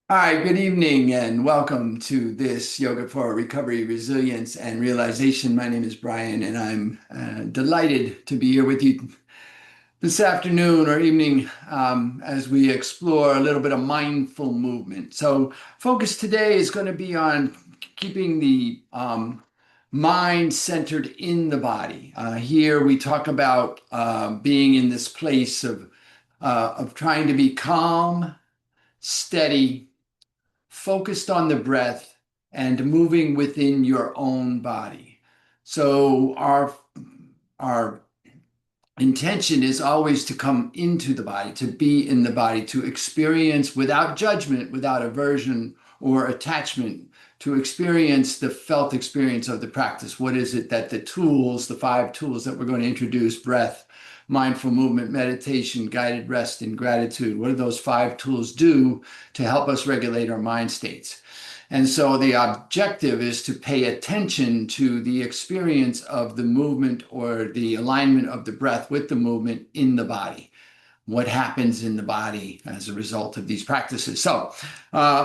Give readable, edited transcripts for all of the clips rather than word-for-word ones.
Hi, good evening, and welcome to this Yoga for Recovery, Resilience, and Realization. My name is Brian, and I'm delighted to be here with you this afternoon or evening as we explore a little bit of mindful movement. So, focus today is going to be on keeping the mind centered in the body. Here we talk about being in this place of trying to be calm, steady, focused on the breath and moving within your own body. So our intention is always to come into the body, to be in the body, to experience without judgment, without aversion or attachment, to experience the felt experience of the practice. What is it that the tools, the five tools that we're going to introduce, breath, mindful movement, meditation, guided rest, and gratitude, what do those five tools do to help us regulate our mind states? And so the objective is to pay attention to the experience of the movement or the alignment of the breath with the movement in the body. What happens in the body as a result of these practices. So,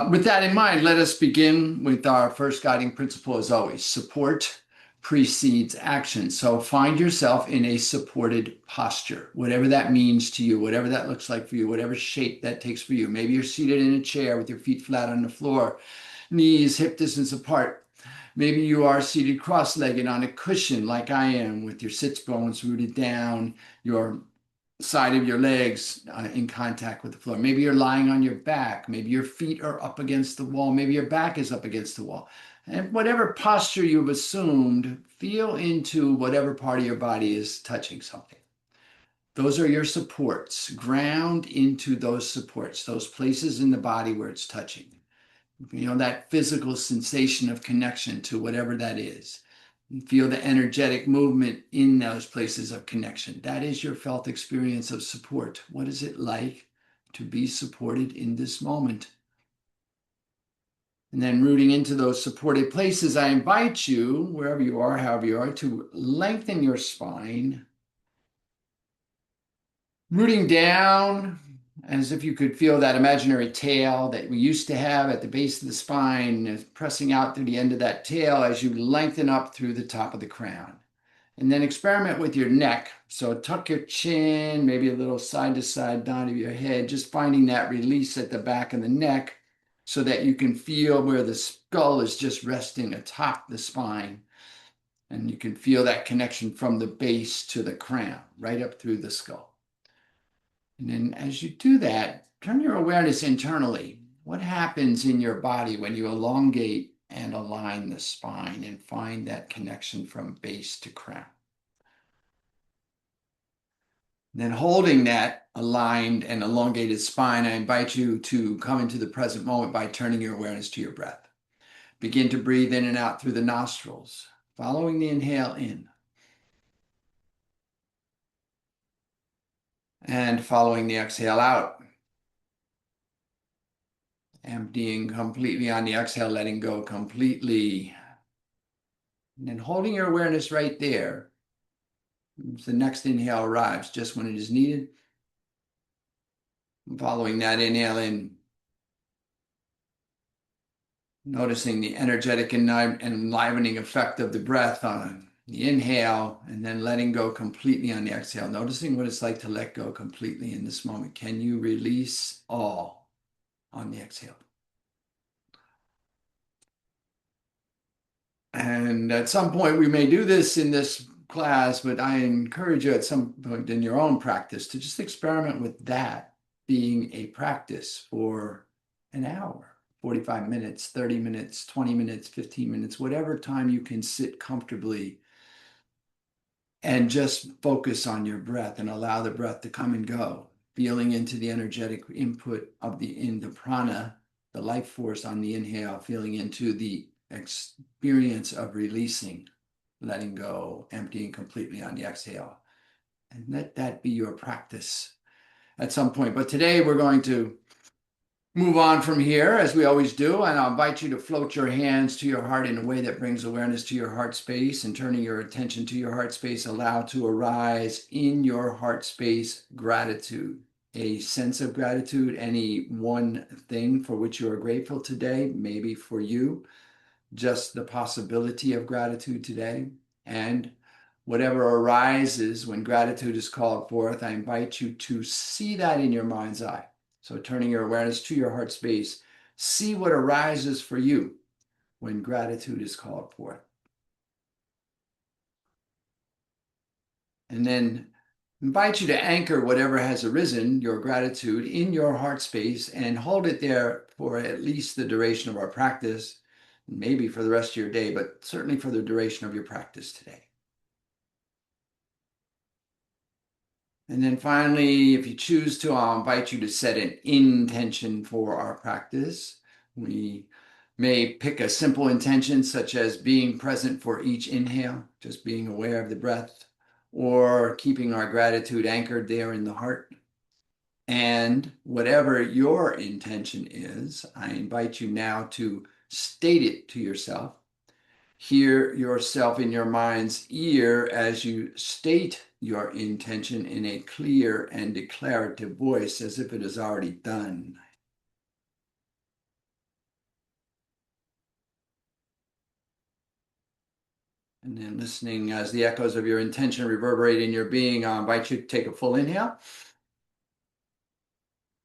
with that in mind, let us begin with our first guiding principle as always. Support precedes action. So find yourself in a supported posture, whatever that means to you, whatever that looks like for you, whatever shape that takes for you. Maybe you're seated in a chair with your feet flat on the floor, knees hip distance apart. Maybe you are seated cross-legged on a cushion like I am with your sits bones rooted down, your side of your legs in contact with the floor. Maybe you're lying on your back. Maybe your feet are up against the wall. Maybe your back is up against the wall. And whatever posture you've assumed, feel into whatever part of your body is touching something. Those are your supports. Ground into those supports, those places in the body where it's touching. That physical sensation of connection to whatever that is. Feel the energetic movement in those places of connection. That is your felt experience of support. What is it like to be supported in this moment? And then rooting into those supported places, I invite you, wherever you are, however you are, to lengthen your spine, rooting down as if you could feel that imaginary tail that we used to have at the base of the spine, pressing out through the end of that tail as you lengthen up through the top of the crown. And then experiment with your neck. So tuck your chin, maybe a little side to side nod of your head, just finding that release at the back of the neck so that you can feel where the skull is just resting atop the spine. And you can feel that connection from the base to the crown, right up through the skull. And then as you do that, turn your awareness internally. What happens in your body when you elongate and align the spine and find that connection from base to crown? Then holding that aligned and elongated spine, I invite you to come into the present moment by turning your awareness to your breath. Begin to breathe in and out through the nostrils, following the inhale in and following the exhale out. Emptying completely on the exhale, letting go completely. And then holding your awareness right there. As the next inhale arrives, just when it is needed. And following that inhale in, noticing the energetic and enlivening effect of the breath on the inhale, and then letting go completely on the exhale. Noticing what it's like to let go completely in this moment. Can you release all on the exhale? And at some point, we may do this in this class, but I encourage you at some point in your own practice to just experiment with that being a practice for an hour, 45 minutes, 30 minutes, 20 minutes, 15 minutes, whatever time you can sit comfortably and just focus on your breath and allow the breath to come and go, feeling into the energetic input of the prana, the life force on the inhale, feeling into the experience of releasing, letting go, emptying completely on the exhale. And let that be your practice at some point. But today we're going to move on from here, as we always do, and I'll invite you to float your hands to your heart in a way that brings awareness to your heart space, and turning your attention to your heart space, allow to arise in your heart space gratitude. a sense of gratitude, any one thing for which you are grateful today, maybe for you, just the possibility of gratitude today. And whatever arises when gratitude is called forth, I invite you to see that in your mind's eye. So turning your awareness to your heart space, see what arises for you when gratitude is called forth. And then invite you to anchor whatever has arisen, your gratitude, in your heart space and hold it there for at least the duration of our practice, maybe for the rest of your day, but certainly for the duration of your practice today. And then finally, if you choose to, I'll invite you to set an intention for our practice. We may pick a simple intention such as being present for each inhale, just being aware of the breath, or keeping our gratitude anchored there in the heart. And whatever your intention is, I invite you now to state it to yourself. Hear yourself in your mind's ear as you state your intention in a clear and declarative voice as if it is already done. And then listening as the echoes of your intention reverberate in your being, I invite you to take a full inhale.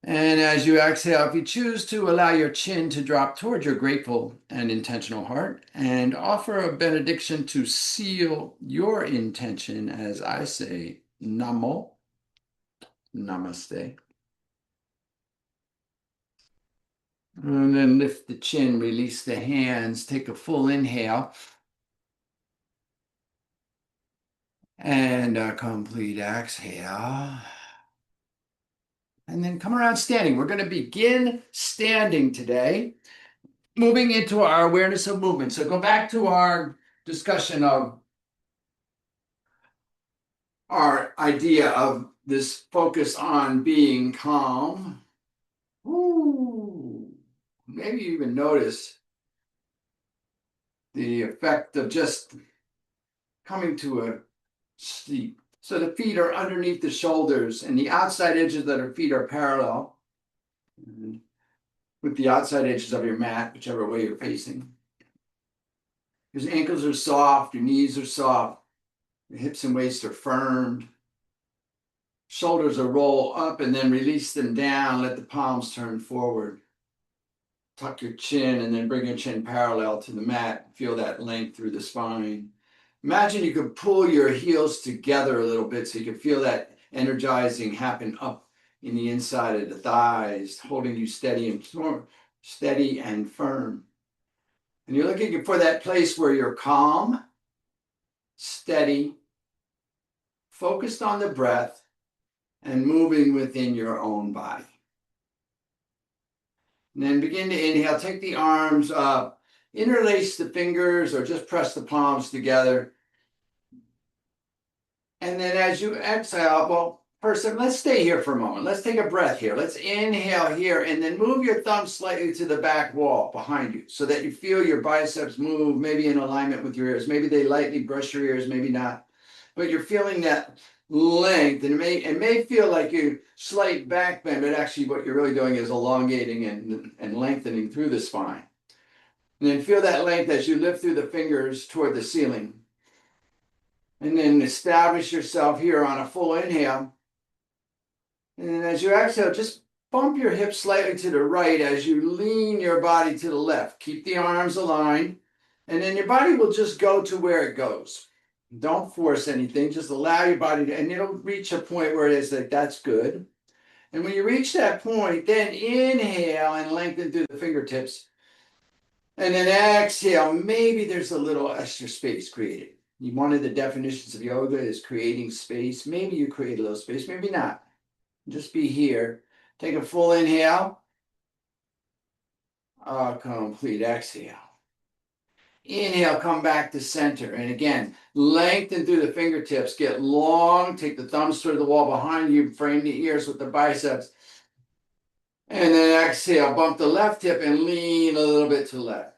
And as you exhale, if you choose to allow your chin to drop toward your grateful and intentional heart and offer a benediction to seal your intention as I say, Namo, Namaste. And then lift the chin, release the hands, take a full inhale. And a complete exhale. And then come around standing. We're going to begin standing today, moving into our awareness of movement. So go back to our discussion of our idea of this focus on being calm. Ooh, maybe you even notice the effect of just coming to a sleep. So the feet are underneath the shoulders and the outside edges of our feet are parallel with the outside edges of your mat, whichever way you're facing. Your ankles are soft, your knees are soft, your hips and waist are firm. Shoulders will roll up and then release them down. Let the palms turn forward. Tuck your chin and then bring your chin parallel to the mat. Feel that length through the spine. Imagine you could pull your heels together a little bit so you can feel that energizing happen up in the inside of the thighs, holding you steady and firm. And you're looking for that place where you're calm, steady, focused on the breath, and moving within your own body. And then begin to inhale, take the arms up, interlace the fingers or just press the palms together. And then as you exhale, well, first, let's stay here for a moment. Let's take a breath here. Let's inhale here and then move your thumb slightly to the back wall behind you so that you feel your biceps move, maybe in alignment with your ears. Maybe they lightly brush your ears, maybe not. But you're feeling that length, and it may feel like you slight back bend, but actually what you're really doing is elongating and lengthening through the spine. And then feel that length as you lift through the fingers toward the ceiling. And then establish yourself here on a full inhale. And then as you exhale, just bump your hips slightly to the right as you lean your body to the left. Keep the arms aligned, and then your body will just go to where it goes. Don't force anything, just allow your body to, and it'll reach a point where it is like, that's good. And when you reach that point, then inhale and lengthen through the fingertips. And then exhale, maybe there's a little extra space created. One of the definitions of yoga is creating space. Maybe you create a little space, maybe not. Just be here. Take a full inhale. A complete exhale. Inhale, come back to center. And again, lengthen through the fingertips. Get long. Take the thumbs toward the wall behind you. Frame the ears with the biceps. And then exhale. Bump the left hip and lean a little bit to the left.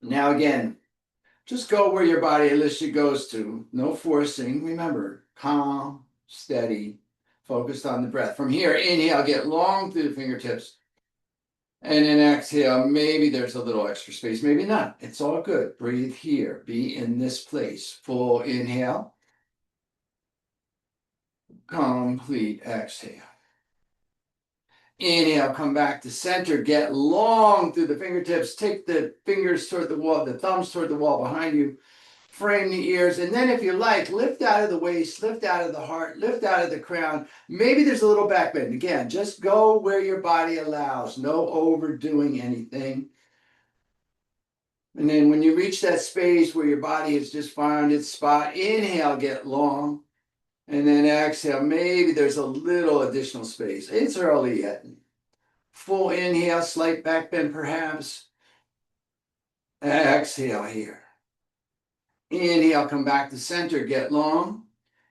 Now again, just go where your body initially goes to. No forcing. Remember, calm, steady, Focused on the breath. From here, inhale, get long through the fingertips. And then exhale, maybe there's a little extra space, maybe not. It's all good. Breathe here. Be in this place. Full inhale. Complete exhale. Inhale, come back to center. Get long through the fingertips. Take the fingers toward the wall, the thumbs toward the wall behind you. Frame the ears. And then if you like, lift out of the waist, lift out of the heart, lift out of the crown. Maybe there's a little back bend. Again, just go where your body allows. No overdoing anything. And then when you reach that space where your body has just found its spot, inhale, get long. And then exhale, maybe there's a little additional space. It's early yet. Full inhale, slight back bend perhaps. Exhale here. Inhale, come back to center, get long.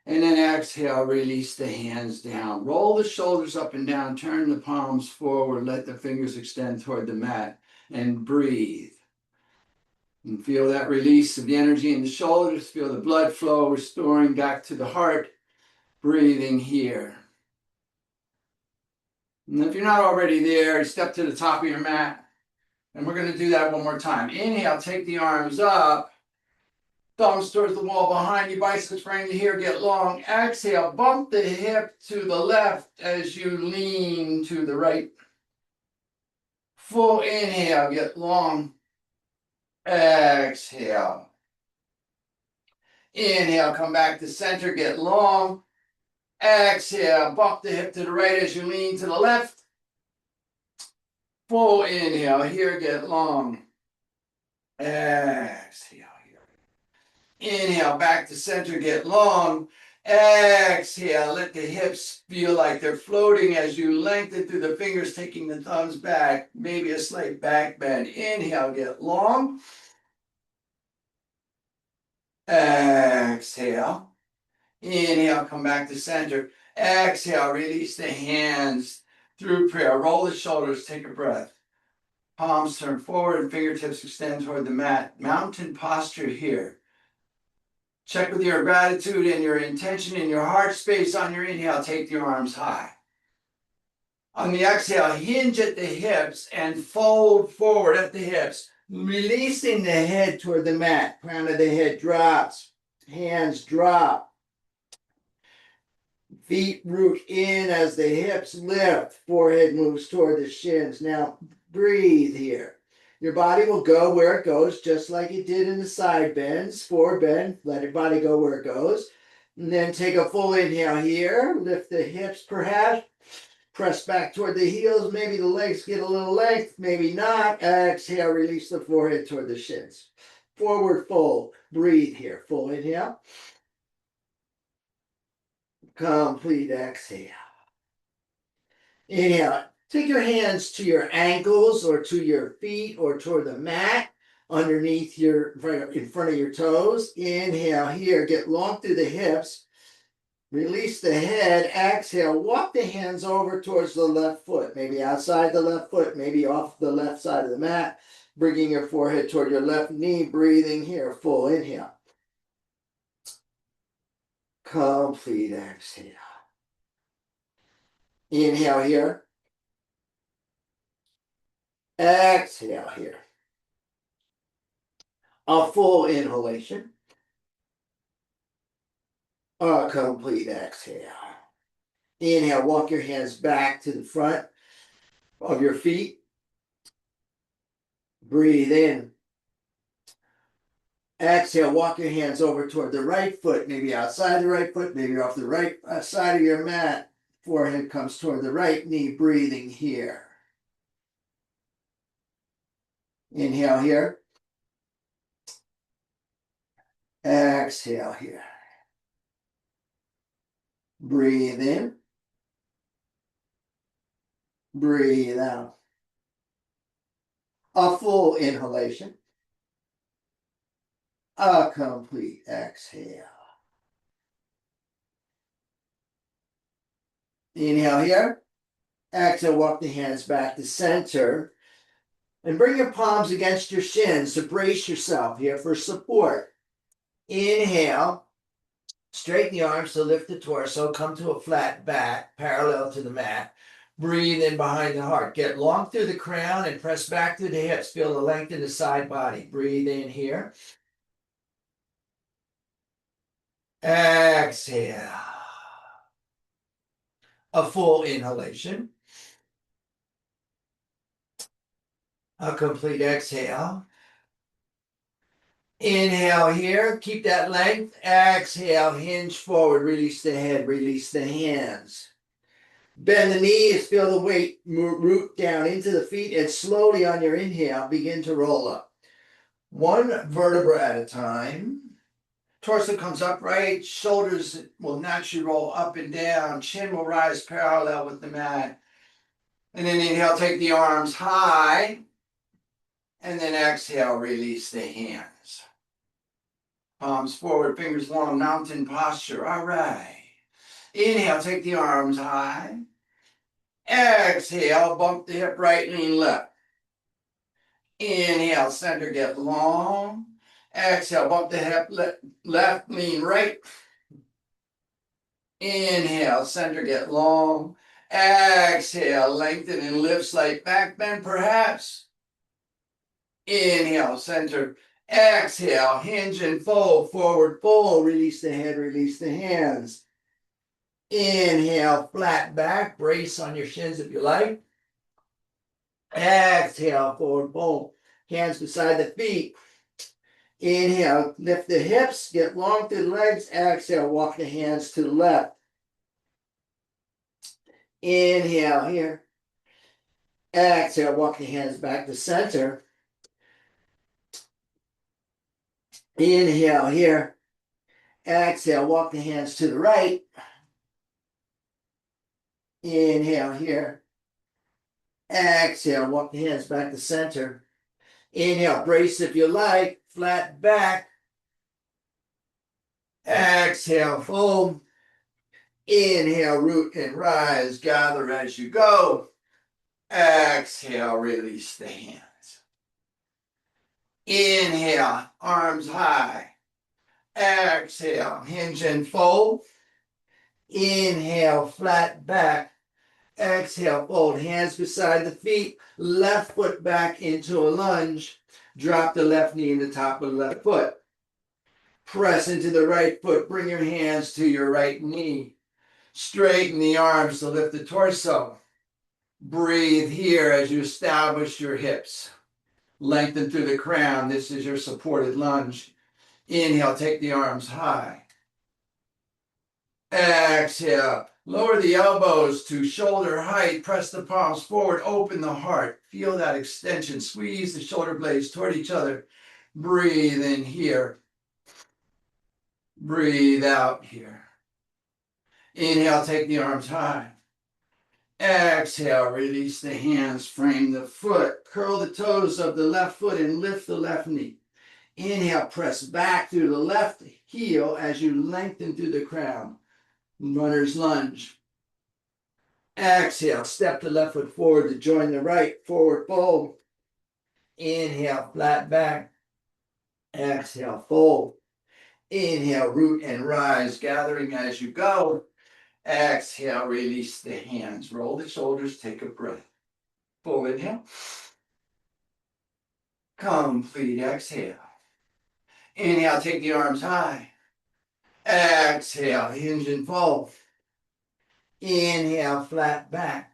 And then exhale, release the hands down. Roll the shoulders up and down, turn the palms forward, let the fingers extend toward the mat, and breathe. And feel that release of the energy in the shoulders, feel the blood flow, restoring back to the heart, breathing here. And if you're not already there, step to the top of your mat. And we're going to do that one more time. Inhale, take the arms up. Thumbs towards the wall behind you, biceps frame here, get long. Exhale, bump the hip to the left as you lean to the right. Full inhale, get long. Exhale. Inhale, come back to center, get long. Exhale, bump the hip to the right as you lean to the left. Full inhale, here, get long. Exhale. Inhale, back to center, get long. Exhale, let the hips feel like they're floating as you lengthen through the fingers, taking the thumbs back, maybe a slight back bend. Inhale, get long. Exhale. Inhale, come back to center. Exhale, release the hands through prayer. Roll the shoulders, take a breath. Palms turn forward and fingertips extend toward the mat. Mountain posture here. Check with your gratitude and your intention in your heart space. On your inhale, take your arms high. On the exhale, hinge at the hips and fold forward at the hips, releasing the head toward the mat. Crown of the head drops, hands drop. Feet root in as the hips lift, forehead moves toward the shins. Now breathe here. Your body will go where it goes, just like it did in the side bends. Forward bend, let your body go where it goes. And then take a full inhale here. Lift the hips perhaps. Press back toward the heels. Maybe the legs get a little length, maybe not. Exhale, release the forehead toward the shins. Forward fold. Breathe here. Full inhale. Complete exhale. Inhale. Take your hands to your ankles or to your feet or toward the mat underneath in front of your toes. Inhale here, get long through the hips. Release the head. Exhale, walk the hands over towards the left foot, maybe outside the left foot, maybe off the left side of the mat, bringing your forehead toward your left knee, breathing here. Full inhale. Complete exhale. Inhale here. Exhale here. A full inhalation. A complete exhale. Inhale, walk your hands back to the front of your feet. Breathe in. Exhale, walk your hands over toward the right foot, maybe outside the right foot, maybe off the right side of your mat. Forehead comes toward the right knee, breathing here. Inhale here. Exhale here. Breathe in. Breathe out. A full inhalation. A complete exhale. Inhale here. Exhale, walk the hands back to center. And bring your palms against your shins to brace yourself here for support. Inhale. Straighten the arms to lift the torso. Come to a flat back, parallel to the mat. Breathe in behind the heart. Get long through the crown and press back through the hips. Feel the length in the side body. Breathe in here. Exhale. A full inhalation. A complete exhale. Inhale here. Keep that length. Exhale. Hinge forward. Release the head. Release the hands. Bend the knees. Feel the weight root down into the feet. And slowly on your inhale, begin to roll up. One vertebra at a time. Torso comes upright. Shoulders will naturally roll up and down. Chin will rise parallel with the mat. And then inhale, take the arms high. And then exhale, release the hands. Palms forward, fingers long, mountain posture. All right. Inhale, take the arms high. Exhale, bump the hip right, lean left. Inhale, center, get long. Exhale, bump the hip left, lean right. Inhale, center, get long. Exhale, lengthen and lift, slight back bend perhaps. Inhale, center. Exhale, hinge and fold, forward fold. Release the head, release the hands. Inhale, flat back, brace on your shins if you like. Exhale, forward fold. Hands beside the feet. Inhale, lift the hips, get long through the legs. Exhale, walk the hands to the left. Inhale here. Exhale, walk the hands back to center. Inhale here. Exhale, walk the hands to the right. Inhale here. Exhale, walk the hands back to center. Inhale, brace if you like, flat back. Exhale, fold. Inhale, root and rise, gather as you go. Exhale, release the hands. Inhale, arms high. Exhale, hinge and fold. Inhale, flat back. Exhale, fold, hands beside the feet. Left foot back into a lunge. Drop the left knee in the top of the left foot. Press into the right foot. Bring your hands to your right knee. Straighten the arms to lift the torso. Breathe here as you establish your hips. Lengthen through the crown. This is your supported lunge. Inhale, take the arms high. Exhale, lower the elbows to shoulder height. Press the palms forward. Open the heart. Feel that extension. Squeeze the shoulder blades toward each other. Breathe in here. Breathe out here. Inhale, take the arms high. Exhale, release the hands, frame the foot, curl the toes of the left foot and lift the left knee. Inhale, press back through the left heel as you lengthen through the crown. Runner's lunge. Exhale, step the left foot forward to join the right, forward fold. Inhale, flat back. Exhale, fold. Inhale, root and rise, gathering as you go. Exhale, release the hands. Roll the shoulders, take a breath. Full inhale. Complete exhale. Inhale, take the arms high. Exhale, hinge and fold. Inhale, flat back.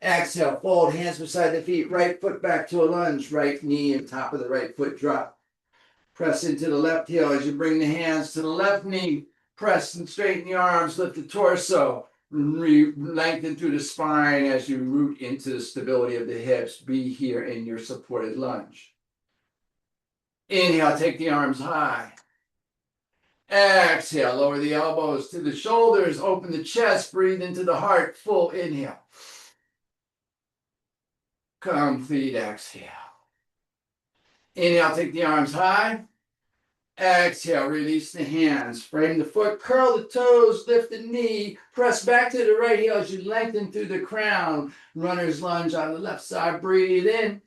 Exhale, fold, hands beside the feet. Right foot back to a lunge. Right knee and top of the right foot drop. Press into the left heel as you bring the hands to the left knee. Press and straighten the arms, lift the torso. Lengthen through the spine as you root into the stability of the hips. Be here in your supported lunge. Inhale, take the arms high. Exhale, lower the elbows to the shoulders. Open the chest, breathe into the heart. Full inhale. Complete exhale. Inhale, take the arms high. Exhale, release the hands. Frame the foot, curl the toes, lift the knee. Press back to the right heel as you lengthen through the crown. Runner's lunge on the left side. Breathe in.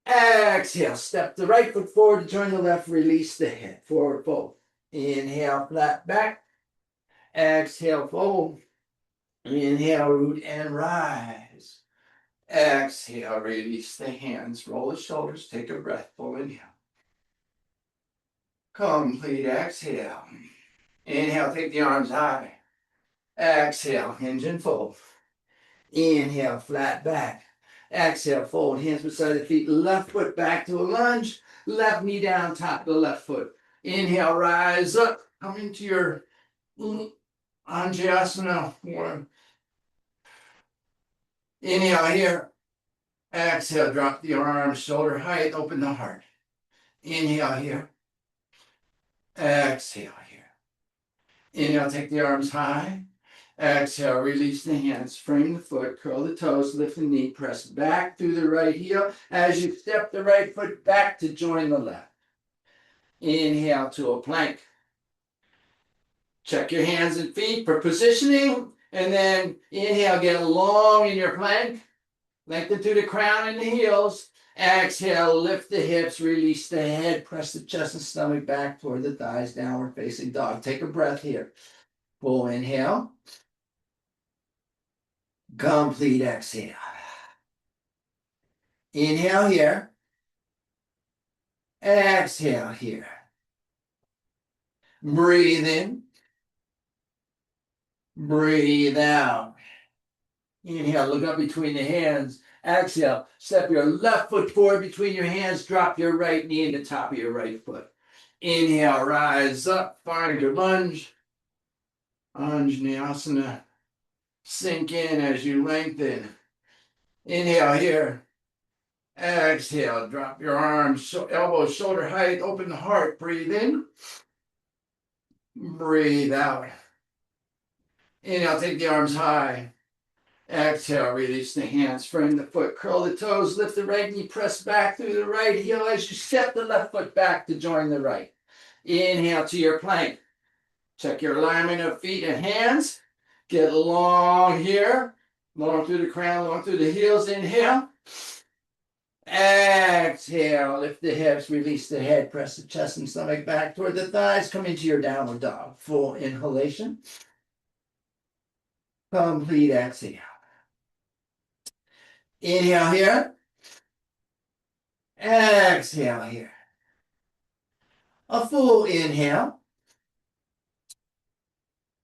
Exhale, step the right foot forward to join the left. Release the head. Forward fold. Inhale, flat back. Exhale, fold. Inhale, root and rise. Exhale, release the hands, roll the shoulders, take a breath, full inhale. Complete exhale. Inhale, take the arms high. Exhale, hinge and fold. Inhale, flat back. Exhale, fold, hands beside the feet. Left foot back to a lunge. Left knee down, top of the left foot. Inhale, rise up. Come into your Anjasana form. Inhale here. Exhale, drop the arms, shoulder height, open the heart. Inhale here. Exhale here. Inhale, take the arms high. Exhale, release the hands, frame the foot, curl the toes, lift the knee, press back through the right heel as you step the right foot back to join the left. Inhale to a plank. Check your hands and feet for positioning, and then inhale, get long in your plank. Lengthen through the crown and the heels. Exhale, lift the hips, release the head, press the chest and stomach back toward the thighs, downward facing dog. Take a breath here. Full inhale. Complete exhale. Inhale here. Exhale here. Breathe in. Breathe out. Inhale, look up between the hands. Exhale, step your left foot forward between your hands. Drop your right knee in the top of your right foot. Inhale, rise up, find your lunge. Anjaneyasana. Sink in as you lengthen. Inhale here. Exhale, drop your arms, elbows, shoulder height, open the heart. Breathe in. Breathe out. Inhale, take the arms high. Exhale, release the hands, frame the foot, curl the toes, lift the right knee, press back through the right heel as you step the left foot back to join the right. Inhale to your plank. Check your alignment of feet and hands. Get long here. Long through the crown, long through the heels. Inhale. Exhale, lift the hips, release the head, press the chest and stomach back toward the thighs. Come into your downward dog. Full inhalation. Complete exhale. Inhale here. Exhale here. A full inhale.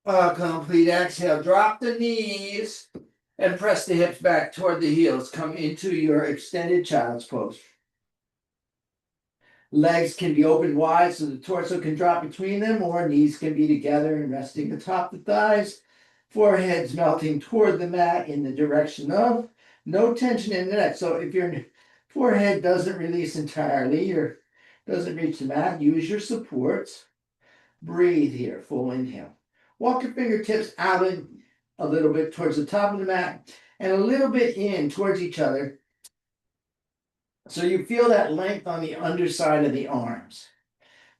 A complete exhale. Drop the knees and press the hips back toward the heels. Come into your extended child's pose. Legs can be opened wide so the torso can drop between them, or knees can be together and resting atop the thighs. Forehead's melting toward the mat in the direction of. No tension in the neck. So if your forehead doesn't release entirely or doesn't reach the mat, use your supports. Breathe here, full inhale. Walk your fingertips out a little bit towards the top of the mat and a little bit in towards each other. So you feel that length on the underside of the arms.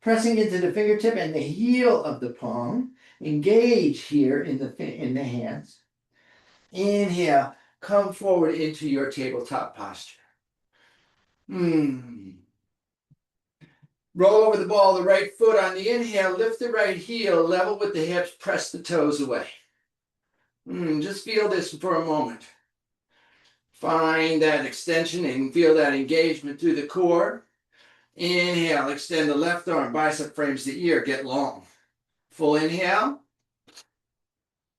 Pressing into the fingertip and the heel of the palm. Engage here in the hands. Inhale, come forward into your tabletop posture. Roll over the ball, the right foot on the inhale, lift the right heel, level with the hips, press the toes away. Just feel this for a moment. Find that extension and feel that engagement through the core. Inhale, extend the left arm, bicep frames the ear, get long. Full inhale.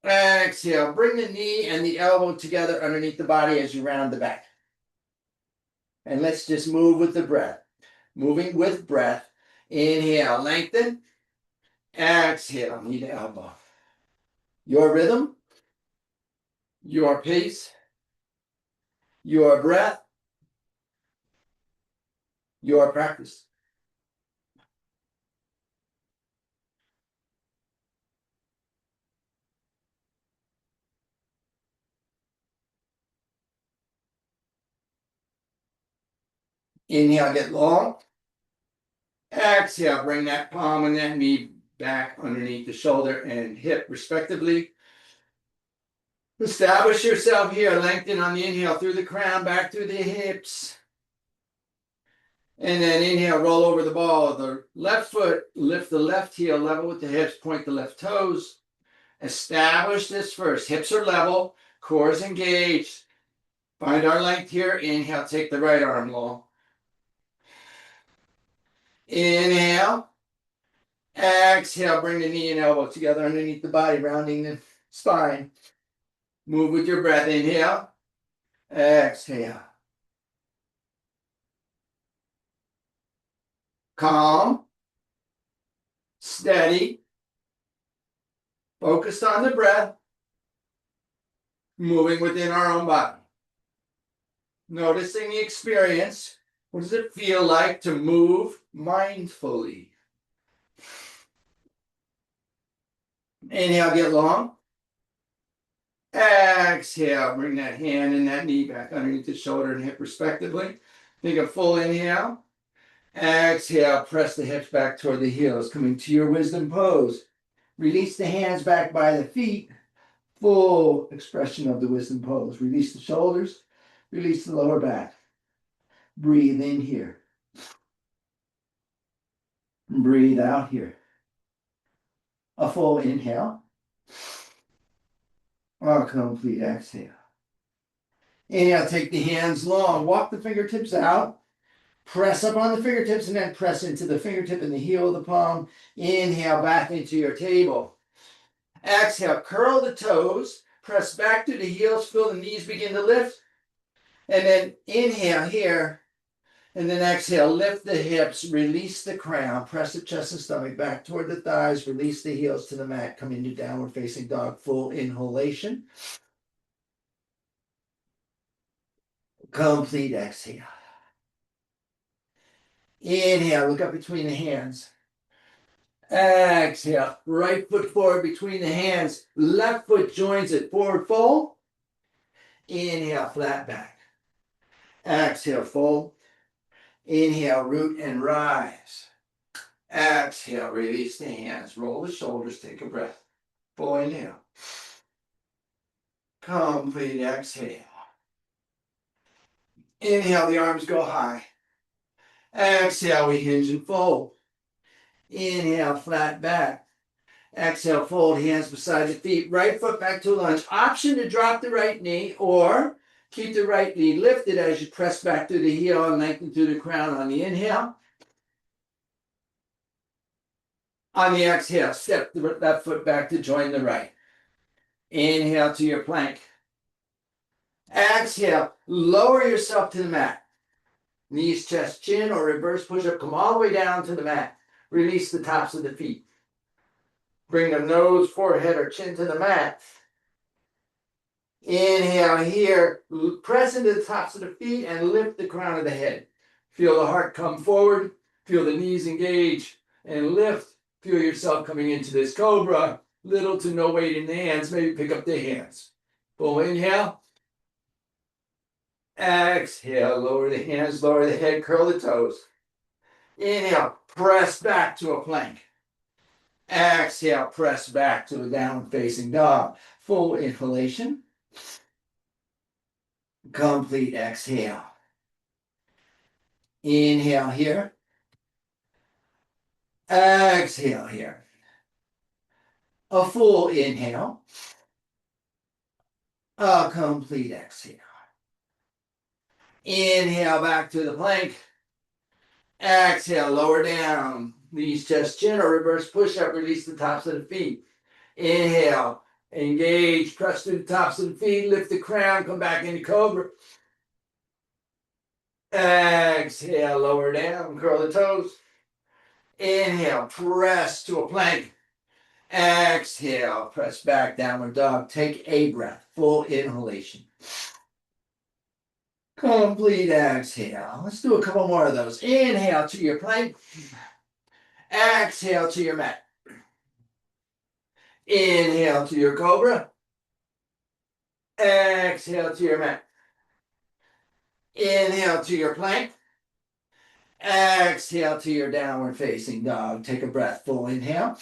Exhale, bring the knee and the elbow together underneath the body as you round the back. And let's just move with the breath. Moving with breath. Inhale, lengthen. Exhale, knee to elbow. Your rhythm, your pace, your breath, your practice. Inhale, get long. Exhale, bring that palm and that knee back underneath the shoulder and hip respectively. Establish yourself here. Lengthen on the inhale through the crown, back through the hips. And then inhale, roll over the ball of the left foot, lift the left heel level with the hips, point the left toes. Establish this first. Hips are level, core is engaged. Find our length here. Inhale, take the right arm long. Inhale. Exhale, bring the knee and elbow together underneath the body, rounding the spine. Move with your breath. Inhale. Exhale. Calm. Steady. Focused on the breath. Moving within our own body. Noticing the experience. What does it feel like to move mindfully? Inhale, get long. Exhale, bring that hand and that knee back underneath the shoulder and hip respectively. Take a full inhale. Exhale, press the hips back toward the heels, coming to your wisdom pose. Release the hands back by the feet. Full expression of the wisdom pose. Release the shoulders. Release the lower back. Breathe in here. Breathe out here. A full inhale. A complete exhale. Inhale, take the hands long. Walk the fingertips out. Press up on the fingertips and then press into the fingertip and the heel of the palm. Inhale, back into your table. Exhale, curl the toes. Press back to the heels. Feel the knees begin to lift. And then inhale here. And then exhale, lift the hips, release the crown, press the chest and stomach back toward the thighs, release the heels to the mat, come into downward facing dog, full inhalation. Complete exhale. Inhale, look up between the hands. Exhale, right foot forward between the hands, left foot joins it, forward fold. Inhale, flat back. Exhale, fold. Inhale, root and rise. Exhale, release the hands, roll the shoulders, take a breath. Full inhale. Complete exhale. Inhale, the arms go high. Exhale, we hinge and fold. Inhale, flat back. Exhale, fold, hands beside the feet. Right foot back to lunge. Option to drop the right knee or keep the right knee lifted as you press back through the heel and lengthen through the crown on the inhale. On the exhale, step the left foot back to join the right. Inhale to your plank. Exhale, lower yourself to the mat. Knees, chest, chin, or reverse push-up. Come all the way down to the mat. Release the tops of the feet. Bring the nose, forehead, or chin to the mat. Inhale here. Press into the tops of the feet and lift the crown of the head. Feel the heart come forward. Feel the knees engage and lift. Feel yourself coming into this cobra. Little to no weight in the hands. Maybe pick up the hands. Full inhale. Exhale. Lower the hands, lower the head, curl the toes. Inhale. Press back to a plank. Exhale. Press back to a downward facing dog. Full inhalation. Complete exhale. Inhale here. Exhale here. A full inhale. A complete exhale. Inhale back to the plank. Exhale, lower down. Knees, chest, chin, or reverse push-up. Release the tops of the feet. Inhale. Engage. Press through the tops of the feet. Lift the crown. Come back into cobra. Exhale, lower down. Curl the toes. Inhale. Press to a plank. Exhale, press back, downward dog. Take a breath, full inhalation. Complete exhale. Let's do a couple more of those. Inhale to your plank. Exhale to your mat. Inhale to your cobra. Exhale to your mat. Inhale to your plank. Exhale to your downward facing dog. Take a breath, full inhale.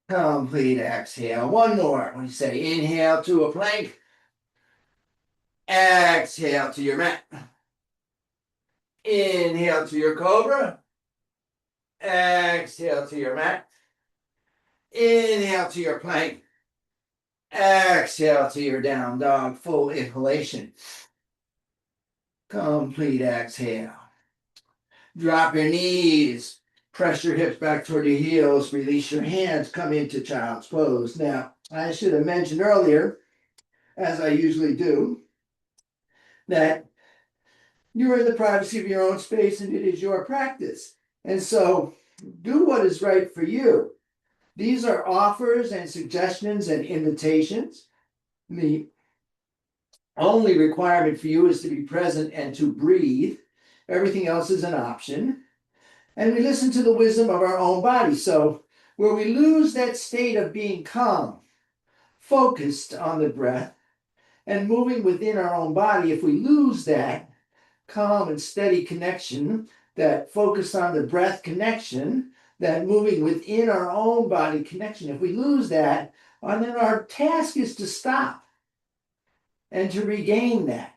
Complete exhale. One more. When you say inhale to a plank. Exhale to your mat. Inhale to your cobra. Exhale to your mat. Inhale to your plank. Exhale to your down dog. Full inhalation. Complete exhale. Drop your knees. Press your hips back toward your heels. Release your hands. Come into child's pose. Now, I should have mentioned earlier, as I usually do, that you're in the privacy of your own space and it is your practice. And so do what is right for you. These are offers and suggestions and invitations. The only requirement for you is to be present and to breathe. Everything else is an option. And we listen to the wisdom of our own body. So where we lose that state of being calm, focused on the breath, and moving within our own body, if we lose that calm and steady connection, that focus on the breath connection, that moving within our own body connection, if we lose that, then our task is to stop and to regain that.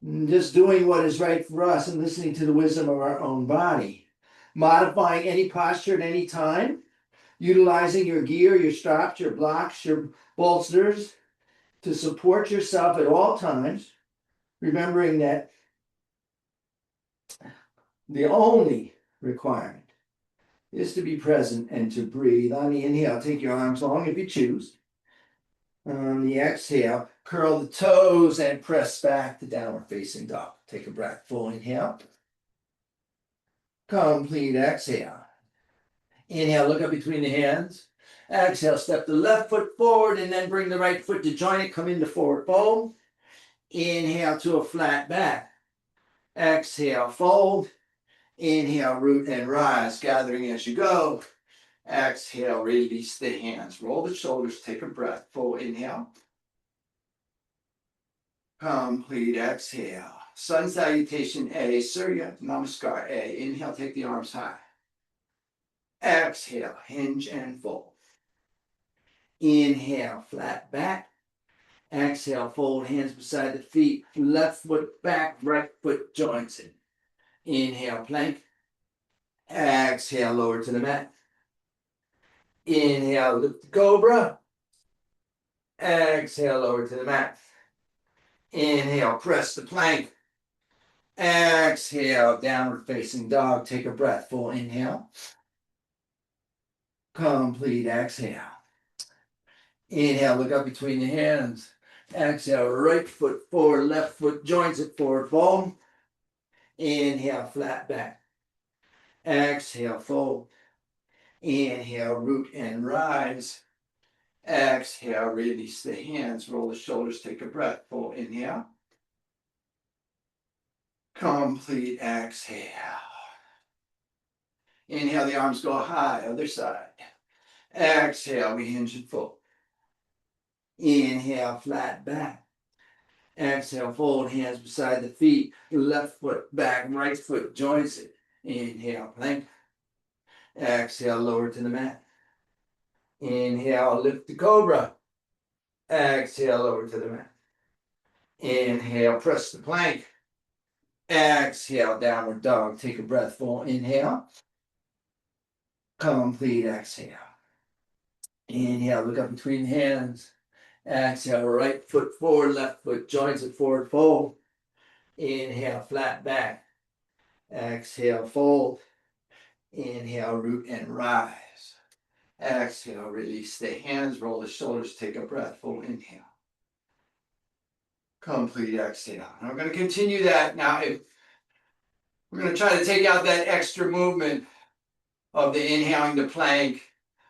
Just doing what is right for us and listening to the wisdom of our own body. Modifying any posture at any time, utilizing your gear, your straps, your blocks, your bolsters to support yourself at all times, remembering that the only requirement is to be present and to breathe. On the inhale, take your arms long if you choose. On the exhale, curl the toes and press back to downward facing dog. Take a breath, full inhale. Complete exhale. Inhale, look up between the hands. Exhale, step the left foot forward and then bring the right foot to join it. Come into forward fold. Inhale to a flat back. Exhale, fold. Inhale, root and rise, gathering as you go. Exhale, release the hands. Roll the shoulders, take a breath. Full inhale. Complete exhale. Sun salutation A, Surya Namaskar A. Inhale, take the arms high. Exhale, hinge and fold. Inhale, flat back. Exhale, fold hands beside the feet. Left foot back, right foot joins it. Inhale, plank. Exhale, lower to the mat. Inhale, lift the cobra. Exhale, lower to the mat. Inhale, press the plank. Exhale, downward facing dog. Take a breath. Full inhale. Complete exhale. Inhale, look up between the hands. Exhale, right foot forward, left foot joins it, forward fold. Inhale, flat back. Exhale, fold. Inhale, root and rise. Exhale, release the hands, roll the shoulders, take a breath. Full inhale. Complete exhale. Inhale, the arms go high, other side. Exhale, we hinge and fold. Inhale, flat back. Exhale, fold hands beside the feet. Left foot back, right foot joins it. Inhale, plank. Exhale, lower to the mat. Inhale, lift the cobra. Exhale, lower to the mat. Inhale, press the plank. Exhale, downward dog. Take a breath. Full inhale. Complete exhale. Inhale, look up between the hands. Exhale, right foot forward, left foot joins it, forward fold. Inhale, flat back. Exhale, fold. Inhale, root and rise. Exhale, release the hands, roll the shoulders, take a breath. Full inhale. Complete exhale. And we're going to continue that now. We're going to try to take out that extra movement of the inhaling to plank,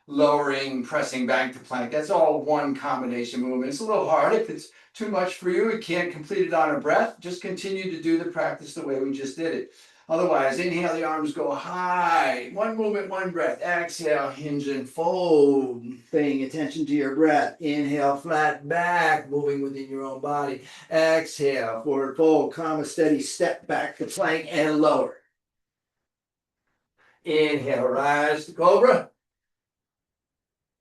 lowering, pressing back to plank. That's all one combination movement. It's a little hard. If it's too much for you, you can't complete it on a breath. Just continue to do the practice the way we just did it. Otherwise, inhale, the arms go high. One movement, one breath. Exhale, hinge and fold. Paying attention to your breath. Inhale, flat back, moving within your own body. Exhale, forward fold. Calm, a steady step back to plank and lower. Inhale, rise to cobra.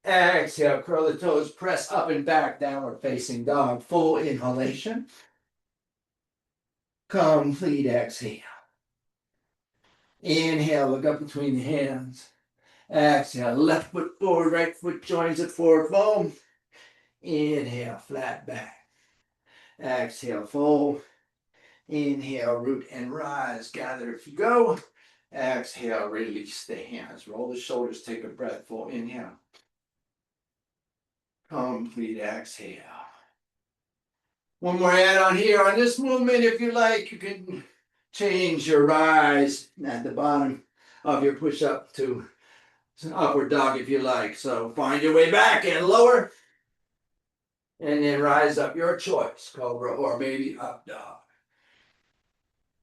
Exhale, curl the toes, press up and back, downward facing dog. Full inhalation. Complete exhale. Inhale, look up between the hands. Exhale, left foot forward, right foot joins at forward fold. Inhale, flat back. Exhale, fold. Inhale, root and rise. Gather if you go. Exhale, release the hands. Roll the shoulders, take a breath. Full inhale. Complete exhale. One more add on here. On this movement, if you like, you can change your rise at the bottom of your push-up to an upward dog if you like. So find your way back and lower. And then rise up, your choice, cobra or maybe up dog.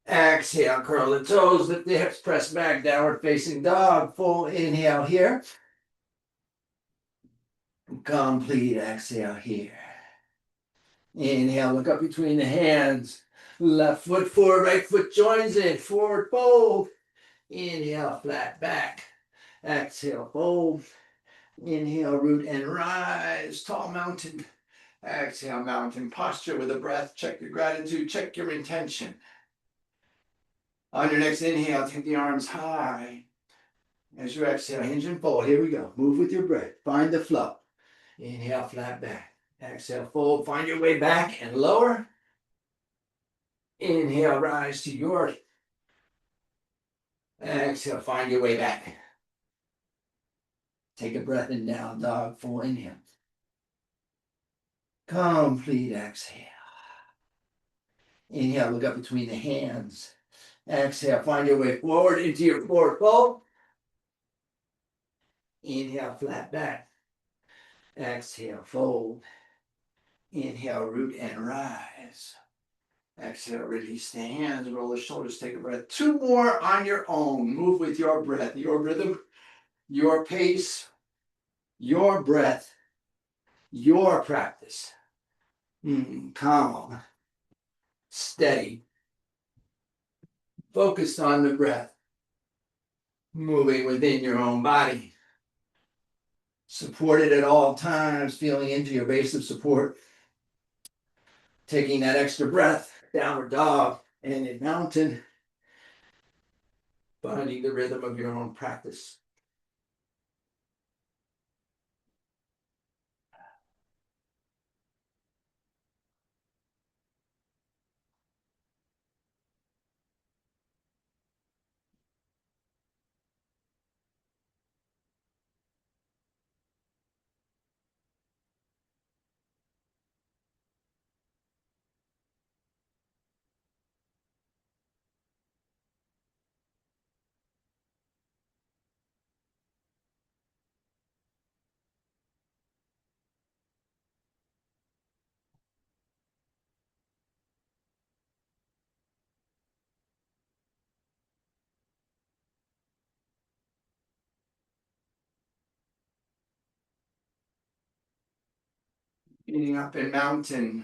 Exhale, curl the toes, lift the hips, press back, downward facing dog. Full inhale here. Complete exhale here. Inhale, look up between the hands. Left foot forward, right foot joins in. Forward fold. Inhale, flat back. Exhale, fold. Inhale, root and rise. Tall mountain. Exhale, mountain posture with a breath. Check your gratitude. Check your intention. On your next inhale, take the arms high. As you exhale, hinge and fold. Here we go. Move with your breath. Find the flow. Inhale, flat back. Exhale, fold. Find your way back and lower. Inhale, rise to your. Exhale, find your way back. Take a breath in, down dog. Full inhale. Complete exhale. Inhale, look up between the hands. Exhale, find your way forward into your forward fold. Inhale, flat back. Exhale, fold. Inhale, root and rise. Exhale, release the hands, roll the shoulders, take a breath. Two more on your own. Move with your breath, your rhythm, your pace, your breath, your practice. Calm, steady, focused on the breath, moving within your own body. Supported at all times, feeling into your base of support. Taking that extra breath, downward dog, and in mountain. Finding the rhythm of your own practice. Meeting up in mountain.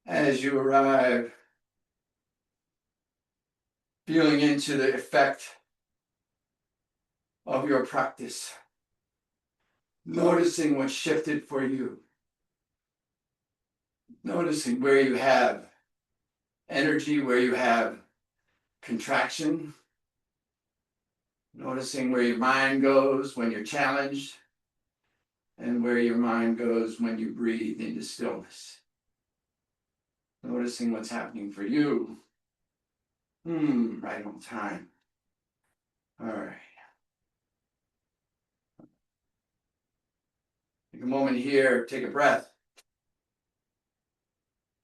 As you arrive, feeling into the effect of your practice. Noticing what shifted for you. Noticing where you have energy, where you have contraction. Noticing where your mind goes when you're challenged. And where your mind goes when you breathe into stillness. Noticing what's happening for you. Right on time. All right. Take a moment here, take a breath.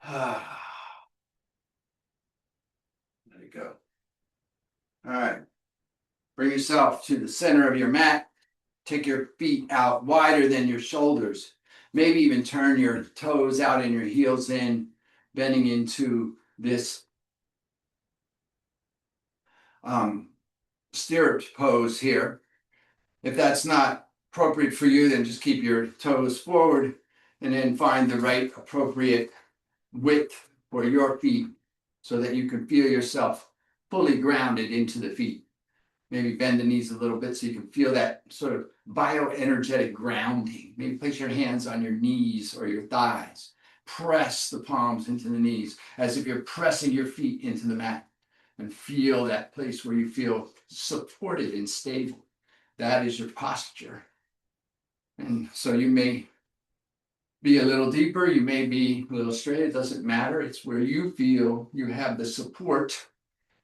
Let it go. All right. Bring yourself to the center of your mat. Take your feet out wider than your shoulders. Maybe even turn your toes out and your heels in, bending into this stirrup pose here. If that's not appropriate for you, then just keep your toes forward and then find the right appropriate width for your feet so that you can feel yourself fully grounded into the feet. Maybe bend the knees a little bit so you can feel that sort of bioenergetic grounding. Maybe place your hands on your knees or your thighs. Press the palms into the knees as if you're pressing your feet into the mat. and feel that place where you feel supported and stable. That is your posture. And so you may be a little deeper, you may be a little straight, it doesn't matter. It's where you feel you have the support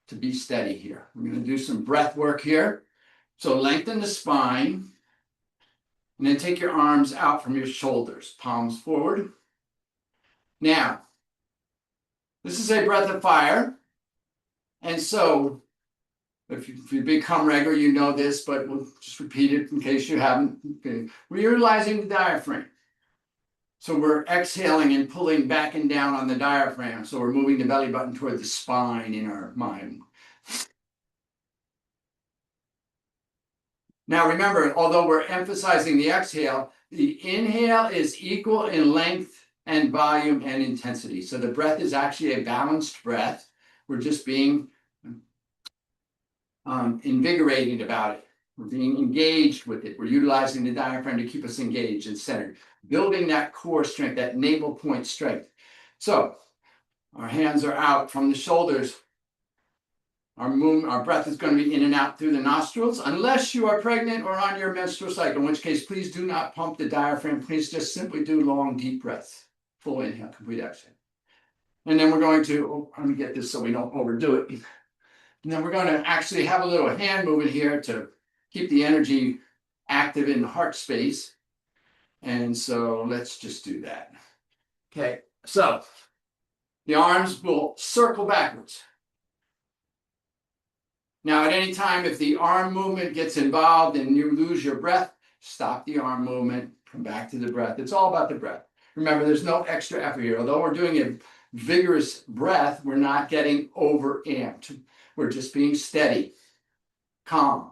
to be steady here. We're going to do some breath work here. So lengthen the spine, and then take your arms out from your shoulders, palms forward. Now, this is a breath of fire. And so if you become regular, you know this, but we'll just repeat it in case you haven't. Okay. We're utilizing the diaphragm. So we're exhaling and pulling back and down on the diaphragm. So we're moving the belly button toward the spine in our mind. Now remember, although we're emphasizing the exhale, the inhale is equal in length and volume and intensity. So the breath is actually a balanced breath. We're just being invigorated about it. We're being engaged with it. We're utilizing the diaphragm to keep us engaged and centered, building that core strength, that navel point strength. So our hands are out from the shoulders. Our breath is going to be in and out through the nostrils, unless you are pregnant or on your menstrual cycle, in which case, please do not pump the diaphragm. Please just simply do long, deep breaths. Full inhale, complete exhale. And then we're going to, let me get this so we don't overdo it. And then we're going to actually have a little hand movement here to keep the energy active in the heart space. And so let's just do that. Okay, so the arms will circle backwards. Now, at any time, if the arm movement gets involved and you lose your breath, stop the arm movement, come back to the breath. It's all about the breath. Remember, there's no extra effort here. Although we're doing a vigorous breath, we're not getting overamped. We're just being steady, calm,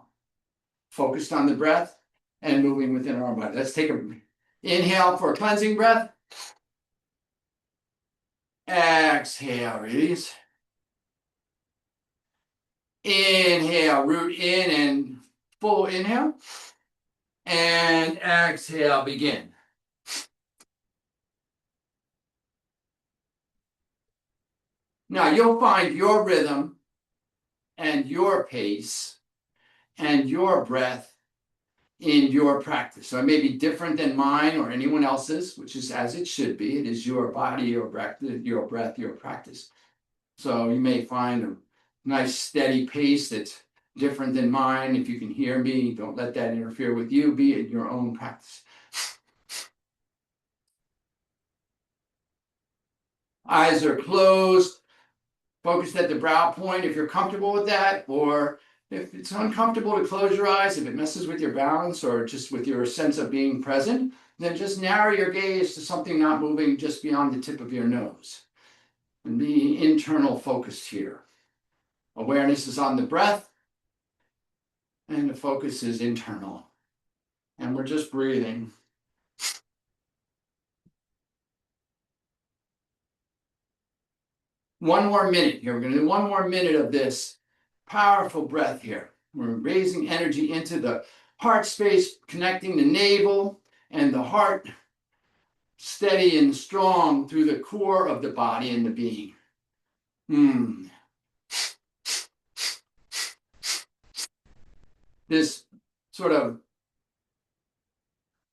focused on the breath, and moving within our body. Let's take an inhale for a cleansing breath. Exhale, release. Inhale, root in and full inhale. And exhale, begin. Now you'll find your rhythm and your pace and your breath in your practice. So it may be different than mine or anyone else's, which is as it should be. It is your body, your breath, your practice. So you may find a nice steady pace that's different than mine. If you can hear me, don't let that interfere with you. Be in your own practice. Eyes are closed, focused at the brow point if you're comfortable with that, or if it's uncomfortable to close your eyes, if it messes with your balance or just with your sense of being present, then just narrow your gaze to something not moving just beyond the tip of your nose. And be internal focused here. Awareness is on the breath, and the focus is internal. And we're just breathing. One more minute here. We're going to do one more minute of this powerful breath here. We're raising energy into the heart space, connecting the navel and the heart, steady and strong through the core of the body and the being. This sort of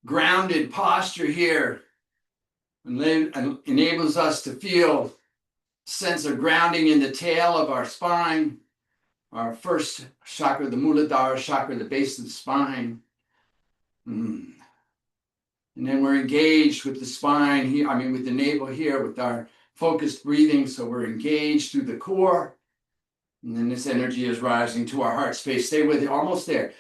grounded posture here enables us to feel sense of grounding in the tail of our spine, our first chakra, the Muladhara chakra, the base of the spine. And then we're engaged with the spine here, with the navel here, with our focused breathing. So we're engaged through the core. And then this energy is rising to our heart space. Stay with it, almost there.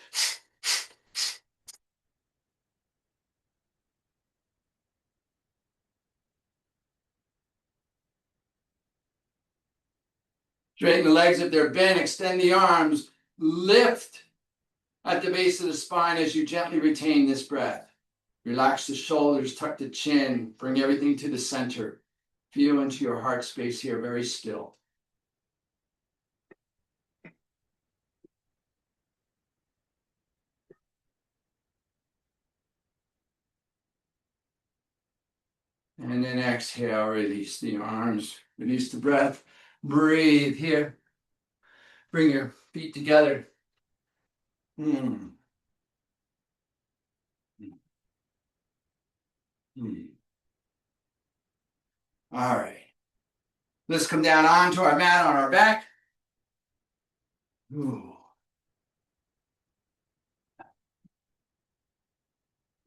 Straighten the legs if they're bent, extend the arms, lift at the base of the spine as you gently retain this breath. Relax the shoulders, tuck the chin, bring everything to the center. Feel into your heart space here, very still. And then exhale, release the arms, release the breath. Breathe here. Bring your feet together. Mm. Mm. All right. Let's come down onto our mat on our back. Ooh.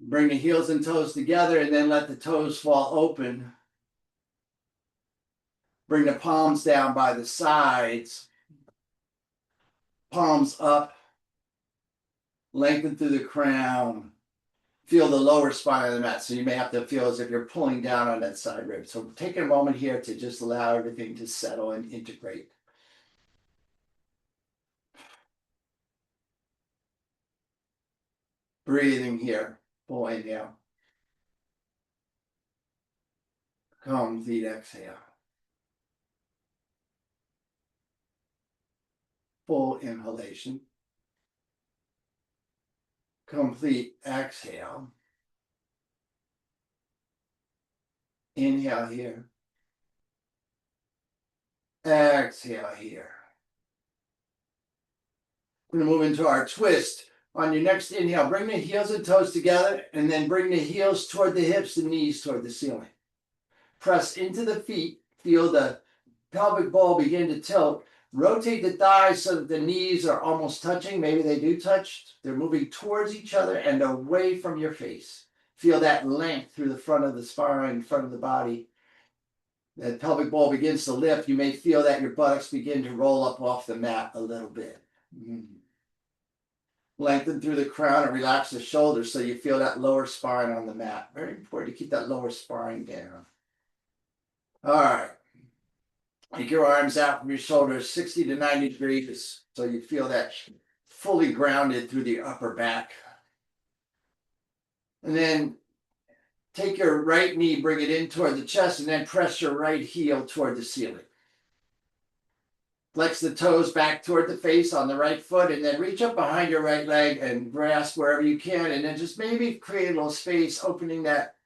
Bring the heels and toes together and then let the toes fall open. Bring the palms down by the sides. Palms up. Lengthen through the crown. Feel the lower spine of the mat. So you may have to feel as if you're pulling down on that side rib. So take a moment here to just allow everything to settle and integrate. Breathing here. Full inhale. Complete exhale. Full inhalation. Complete exhale. Inhale here. Exhale here. We're going to move into our twist. On your next inhale, bring the heels and toes together and then bring the heels toward the hips and knees toward the ceiling. Press into the feet. Feel the pelvic ball begin to tilt. Rotate the thighs so that the knees are almost touching. Maybe they do touch. They're moving towards each other and away from your face. Feel that length through the front of the spine, front of the body. That pelvic ball begins to lift. You may feel that your buttocks begin to roll up off the mat a little bit. Lengthen through the crown and relax the shoulders so you feel that lower spine on the mat. Very important to keep that lower spine down. All right. Take your arms out from your shoulders 60 to 90 degrees so you feel that fully grounded through the upper back. And then take your right knee, bring it in toward the chest, and then press your right heel toward the ceiling. Flex the toes back toward the face on the right foot, and then reach up behind your right leg and grasp wherever you can, and then just maybe create a little space, opening that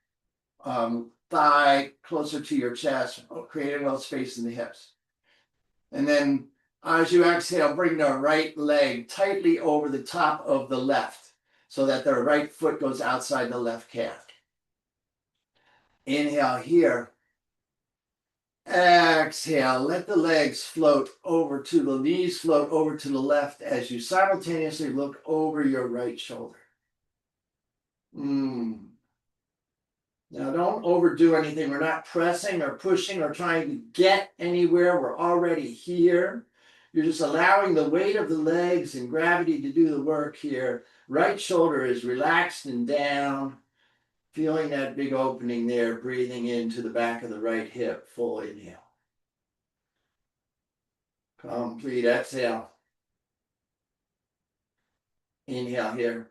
thigh closer to your chest, creating a little space in the hips. And then as you exhale, bring the right leg tightly over the top of the left so that the right foot goes outside the left calf. Inhale here. Exhale, let the legs float over to the knees, float over to the left as you simultaneously look over your right shoulder. Now don't overdo anything. We're not pressing or pushing or trying to get anywhere. We're already here. You're just allowing the weight of the legs and gravity to do the work here. Right shoulder is relaxed and down. Feeling that big opening there, breathing into the back of the right hip, full inhale. Complete exhale. Inhale here.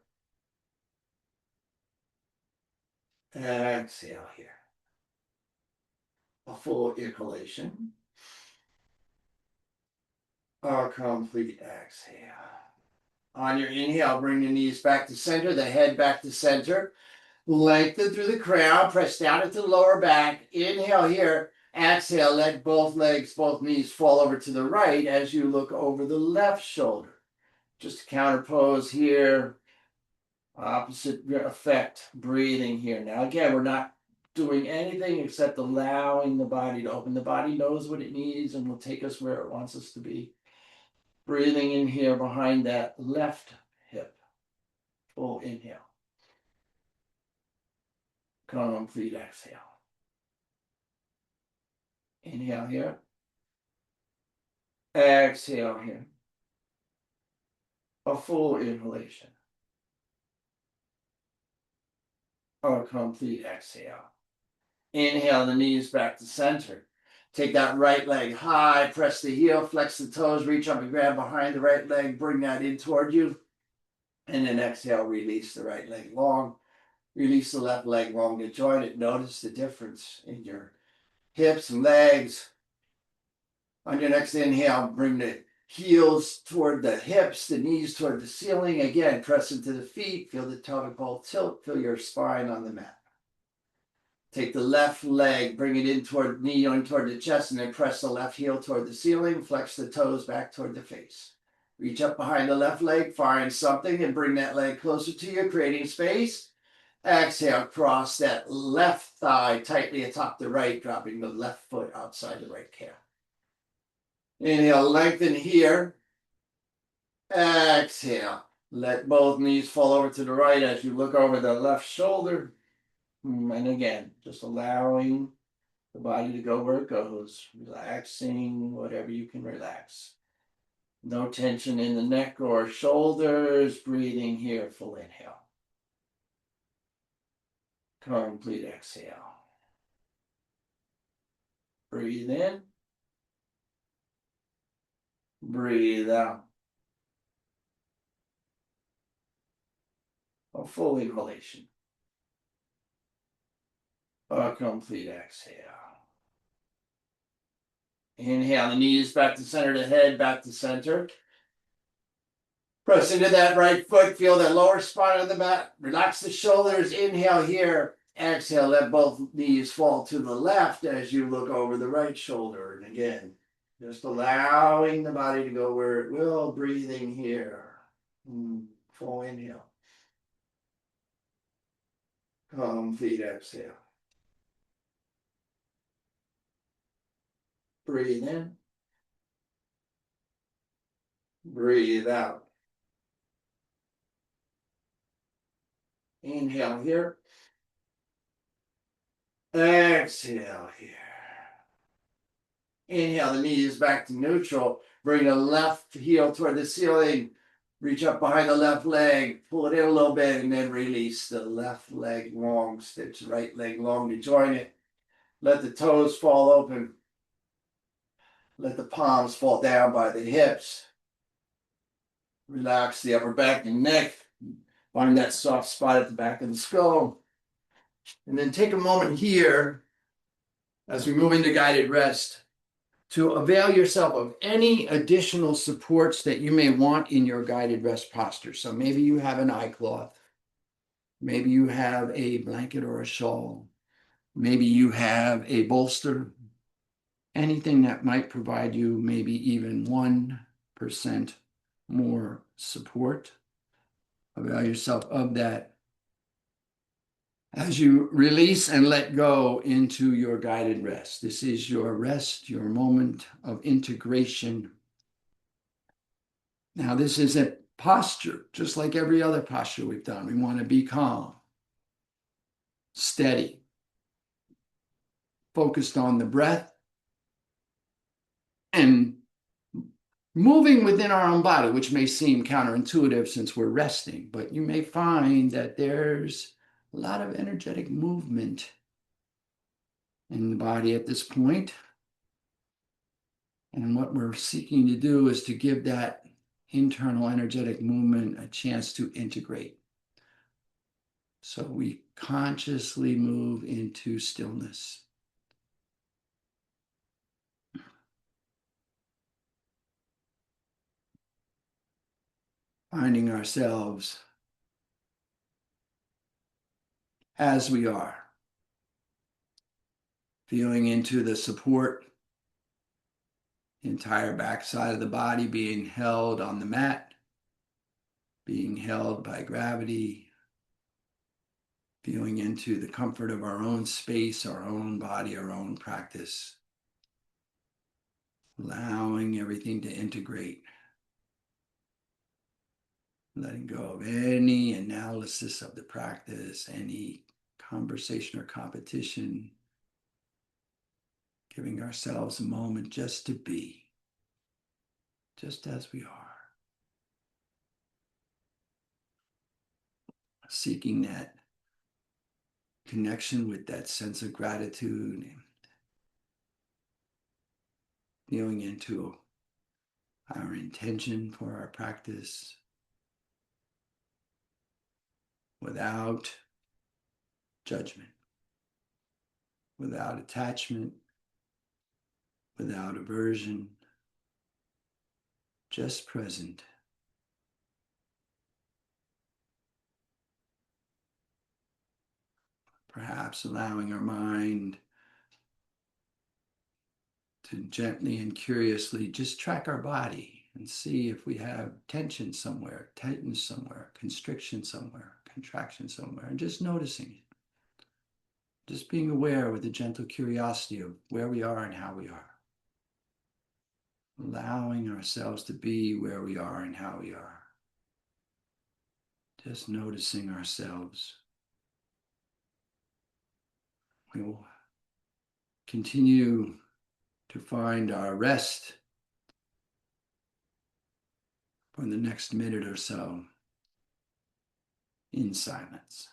Exhale here. A full inhalation. A complete exhale. On your inhale, bring the knees back to center, the head back to center. Lengthen through the crown, press down into the lower back. Inhale here. Exhale, let both legs, both knees fall over to the right as you look over the left shoulder. Just a counter pose here. Opposite effect, breathing here. Now again, we're not doing anything except allowing the body to open. The body knows what it needs and will take us where it wants us to be. Breathing in here behind that left hip. Full inhale. Complete exhale. Inhale here. Exhale here. A full inhalation. A complete exhale. Inhale, the knees back to center. Take that right leg high, press the heel, flex the toes, reach up and grab behind the right leg, bring that in toward you. And then exhale, release the right leg long. Release the left leg long to join it. Notice the difference in your hips and legs. On your next inhale, bring the heels toward the hips, the knees toward the ceiling. Again, press into the feet, feel the pelvic ball tilt, feel your spine on the mat. Take the left leg, bring it in toward knee, in toward the chest, and then press the left heel toward the ceiling, flex the toes back toward the face. Reach up behind the left leg, find something and bring that leg closer to you, creating space. Exhale, cross that left thigh tightly atop the right, dropping the left foot outside the right calf. Inhale, lengthen here. Exhale, let both knees fall over to the right as you look over the left shoulder. And again, just allowing the body to go where it goes, relaxing whatever you can relax. No tension in the neck or shoulders, breathing here, full inhale. Complete exhale. Breathe in. Breathe out. A full inhalation. A complete exhale. Inhale, the knees back to center, the head back to center. Press into that right foot, feel that lower spine on the mat. Relax the shoulders, inhale here. Exhale, let both knees fall to the left as you look over the right shoulder. And again, just allowing the body to go where it will, breathing here. Full inhale. Complete exhale. Breathe in. Breathe out. Inhale here. Exhale here. Inhale, the knees back to neutral. Bring the left heel toward the ceiling. Reach up behind the left leg. Pull it in a little bit and then release the left leg long. Stitch the right leg long to join it. Let the toes fall open. Let the palms fall down by the hips. Relax the upper back and neck. Find that soft spot at the back of the skull. And then take a moment here as we move into guided rest to avail yourself of any additional supports that you may want in your guided rest posture. So maybe you have an eye cloth. Maybe you have a blanket or a shawl. Maybe you have a bolster. Anything that might provide you maybe even 1% more support. Avail yourself of that as you release and let go into your guided rest. This is your rest, your moment of integration. Now, this is a posture, just like every other posture we've done. We want to be calm, steady, focused on the breath, and moving within our own body, which may seem counterintuitive since we're resting, but you may find that there's a lot of energetic movement in the body at this point. And what we're seeking to do is to give that internal energetic movement a chance to integrate. So we consciously move into stillness. Finding ourselves as we are. Feeling into the support, the entire backside of the body being held on the mat, being held by gravity, feeling into the comfort of our own space, our own body, our own practice, allowing everything to integrate, letting go of any analysis of the practice, any conversation or competition, giving ourselves a moment just to be, just as we are. Seeking that connection with that sense of gratitude, feeling into our intention for our practice without judgment, without attachment, without aversion, just present. Perhaps allowing our mind to gently and curiously just track our body. and see if we have tension somewhere, tightness somewhere, constriction somewhere, contraction somewhere, and just noticing it. Just being aware with a gentle curiosity of where we are and how we are. Allowing ourselves to be where we are and how we are. Just noticing ourselves. We will continue to find our rest for the next minute or so in silence.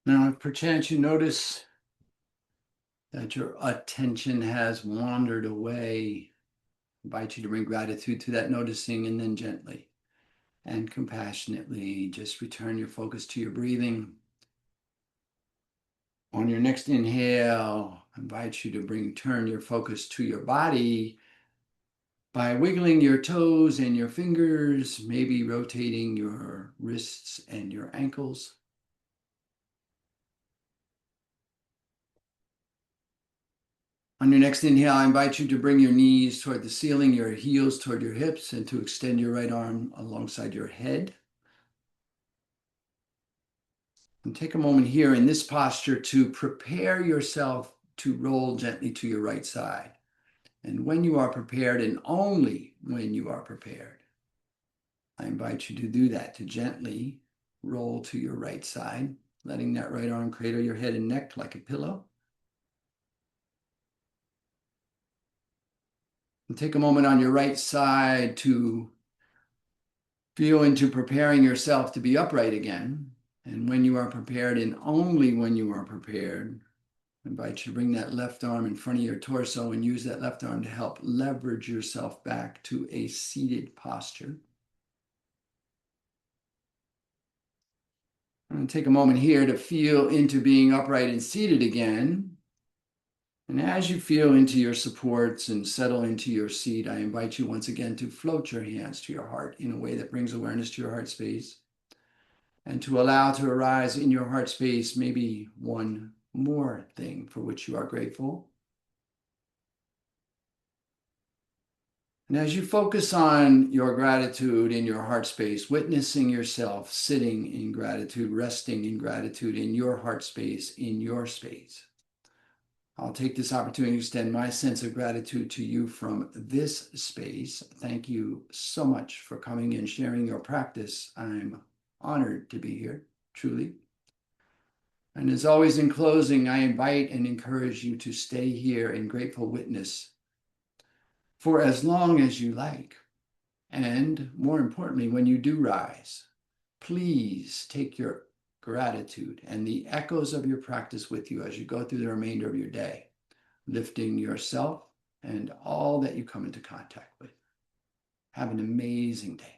Now, if perchance you notice that your attention has wandered away, I invite you to bring gratitude to that noticing, and then gently and compassionately just return your focus to your breathing. On your next inhale, I invite you to turn your focus to your body by wiggling your toes and your fingers, maybe rotating your wrists and your ankles. On your next inhale, I invite you to bring your knees toward the ceiling, your heels toward your hips, and to extend your right arm alongside your head. And take a moment here in this posture to prepare yourself to roll gently to your right side. And when you are prepared, and only when you are prepared, I invite you to do that, to gently roll to your right side, letting that right arm cradle your head and neck like a pillow. And take a moment on your right side to feel into preparing yourself to be upright again. And when you are prepared, and only when you are prepared, I invite you to bring that left arm in front of your torso and use that left arm to help leverage yourself back to a seated posture. I'm going to take a moment here to feel into being upright and seated again. And as you feel into your supports and settle into your seat, I invite you once again to float your hands to your heart in a way that brings awareness to your heart space, and to allow to arise in your heart space maybe one more thing for which you are grateful. And as you focus on your gratitude in your heart space, witnessing yourself sitting in gratitude, resting in gratitude in your heart space, in your space, I'll take this opportunity to extend my sense of gratitude to you from this space. Thank you so much for coming and sharing your practice. I'm honored to be here, truly. And as always, in closing, I invite and encourage you to stay here in grateful witness for as long as you like. And more importantly, when you do rise, please take your gratitude and the echoes of your practice with you as you go through the remainder of your day, lifting yourself and all that you come into contact with. Have an amazing day.